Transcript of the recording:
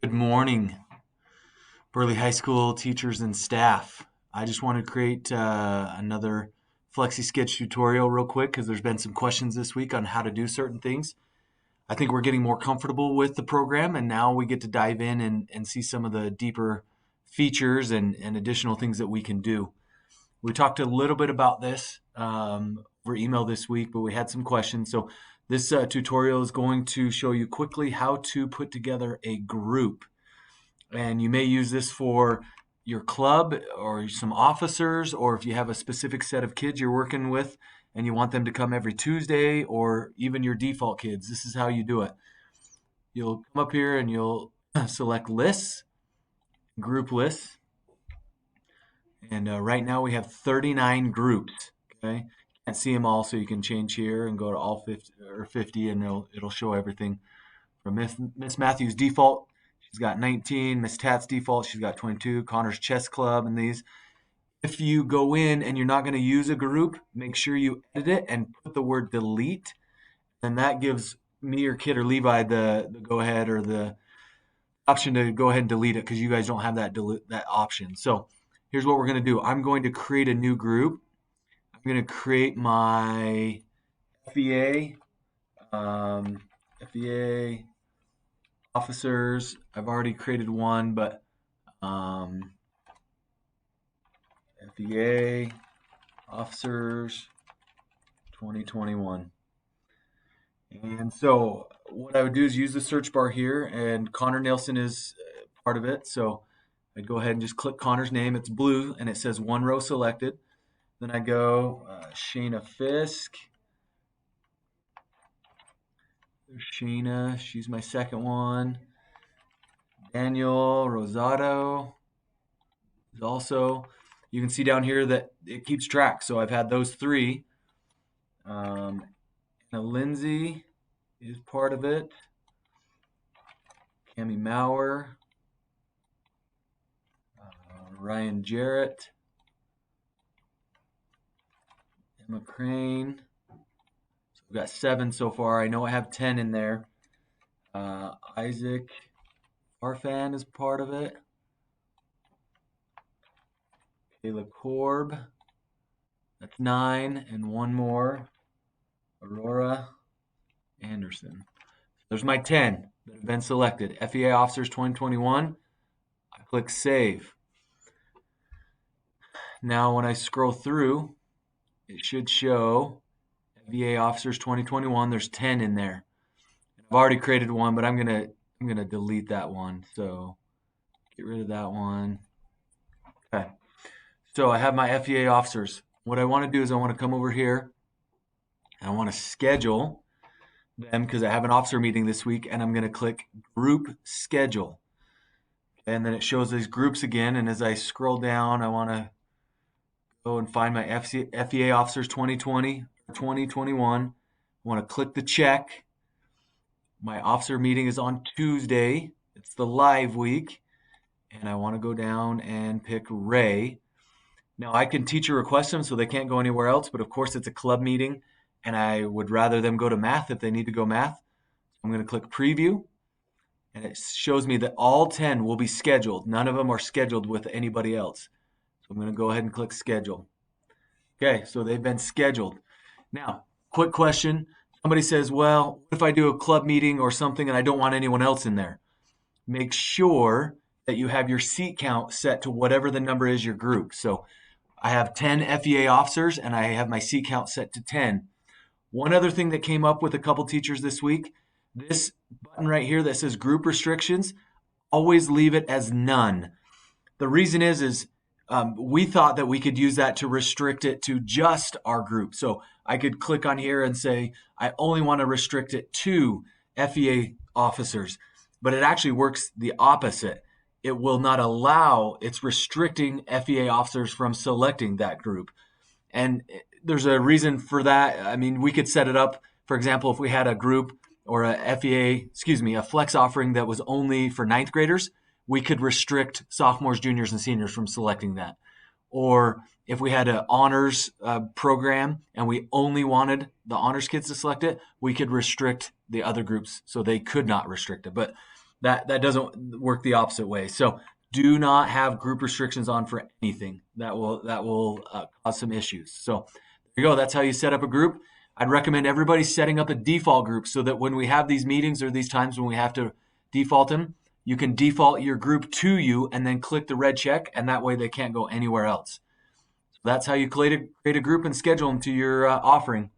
Good morning, Burley High School teachers and staff. I just want to create another Flexi Sketch tutorial real quick because there's been some questions this week on how to do certain things. I think we're getting more comfortable with the program, and now we get to dive in and see some of the deeper features and additional things that we can do. We talked a little bit about this over email this week, but we had some questions. So this tutorial is going to show you quickly how to put together a group. And you may use this for your club or some officers, or if you have a specific set of kids you're working with and you want them to come every Tuesday, or even your default kids. This is how you do it. You'll come up here and you'll select lists, group lists. And right now we have 39 groups. Okay, can't see them all, so you can change here and go to all 50 and it'll show everything. From Miss Matthews default, she's got 19. Miss Tat's default, she's got 22. Connor's Chess Club and these. If you go in and you're not going to use a group, make sure you edit it and put the word delete. And that gives me or Kid or Levi the go ahead or the option to go ahead and delete it because you guys don't have that option. So here's what we're going to do. I'm going to create a new group. I'm going to create my FEA, FEA officers. I've already created one, but FEA officers 2021. And so what I would do is use the search bar here, and Connor Nelson is part of it. So I'd go ahead and just click Connor's name. It's blue and it says one row selected. Then I go Shayna Fisk. There's Shayna, she's my second one. Daniel Rosado is also. You can see down here that it keeps track. So I've had those three. Now Lindsay is part of it. Cami Maurer. Ryan Jarrett. Emma Crane. So we've got 7 so far. I know I have 10 in there. Isaac Arfan is part of it. Kayla Korb. That's 9. And one more. Aurora Anderson. There's my 10 that have been selected. FEA Officers 2021. I click Save. Now when I scroll through, it should show FEA Officers 2021. There's 10 in there. I've already created one, but I'm gonna delete that one. So get rid of that one. Okay. So I have my FEA officers. What I want to do is I want to come over here and I want to schedule them because I have an officer meeting this week, and I'm going to click Group Schedule. And then it shows these groups again, and as I scroll down, I want to go and find my FEA Officers 2020 or 2021. I want to click the check. My officer meeting is on Tuesday. It's the live week. And I want to go down and pick Ray. Now I can teacher request them so they can't go anywhere else, but of course it's a club meeting and I would rather them go to math if they need to go math. I'm going to click preview and it shows me that all 10 will be scheduled. None of them are scheduled with anybody else. So I'm going to go ahead and click schedule. Okay, so they've been scheduled. Now, quick question. Somebody says, well, what if I do a club meeting or something and I don't want anyone else in there? Make sure that you have your seat count set to whatever the number is your group. So I have 10 FEA officers and I have my seat count set to 10. One other thing that came up with a couple teachers this week, this button right here that says group restrictions, always leave it as none. The reason is we thought that we could use that to restrict it to just our group. So I could click on here and say, I only want to restrict it to FEA officers, but it actually works the opposite. It will not allow, it's restricting FEA officers from selecting that group. And there's a reason for that. I mean, we could set it up, for example, if we had a group or a flex offering that was only for ninth graders, we could restrict sophomores, juniors, and seniors from selecting that. Or if we had an honors program and we only wanted the honors kids to select it, we could restrict the other groups so they could not restrict it. But That doesn't work the opposite way. So do not have group restrictions on for anything. That will cause some issues. So there you go. That's how you set up a group. I'd recommend everybody setting up a default group so that when we have these meetings or these times when we have to default them, you can default your group to you and then click the red check, and that way they can't go anywhere else. So that's how you create a group and schedule them to your offering.